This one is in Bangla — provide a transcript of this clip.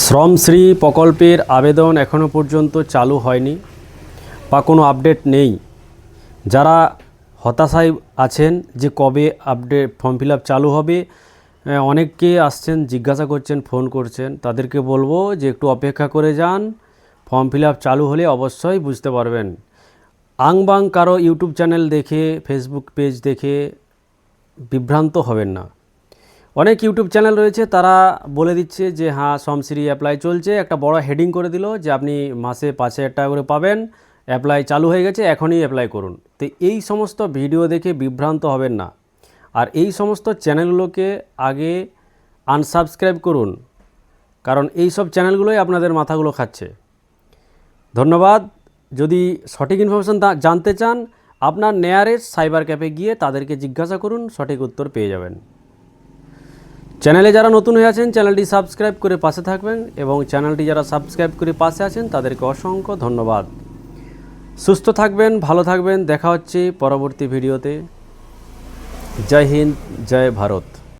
শ্রমশ্রী প্রকল্পের আবেদন এখনও পর্যন্ত চালু হয়নি বা কোনো আপডেট নেই। যারা হতাশায় আছেন যে কবে আপডেট ফর্ম ফিল আপ চালু হবে, অনেককে আসছেন জিজ্ঞাসা করছেন, ফোন করছেন, তাদেরকে বলবো যে একটু অপেক্ষা করে যান। ফর্ম ফিল আপ চালু হলে অবশ্যই বুঝতে পারবেন। আংবাং কারো ইউটিউব চ্যানেল দেখে, ফেসবুক পেজ দেখে বিভ্রান্ত হবেন না। অনেক ইউটিউব চ্যানেল রয়েছে, তারা বলে দিচ্ছে যে হ্যাঁ শ্রমশ্রী অ্যাপ্লাই চলছে, একটা বড় হেডিং করে দিল যে আপনি মাসে 5,000 টাকা করে পাবেন, অ্যাপ্লাই চালু হয়ে গেছে, এখনই অ্যাপ্লাই করুন। তো এই সমস্ত ভিডিও দেখে বিভ্রান্ত হবেন না। আর এই সমস্ত চ্যানেলগুলোকে আগে আনসাবস্ক্রাইব করুন, কারণ এই সব চ্যানেলগুলোই আপনাদের মাথাগুলো খাচ্ছে। ধন্যবাদ। যদি সঠিক ইনফরমেশান জানতে চান, আপনার নিয়ারেস্ট সাইবার ক্যাফে গিয়ে তাদেরকে জিজ্ঞাসা করুন, সঠিক উত্তর পেয়ে যাবেন। চ্যানেলে যারা নতুন হয়ে আছেন চ্যানেলটি সাবস্ক্রাইব করে পাশে থাকবেন, এবং চ্যানেলটি যারা সাবস্ক্রাইব করে পাশে আছেন তাদেরকে অসংখ্য ধন্যবাদ। সুস্থ থাকবেন, ভালো থাকবেন, দেখা হচ্ছে পরবর্তী ভিডিওতে। জয় হিন্দ, জয় ভারত।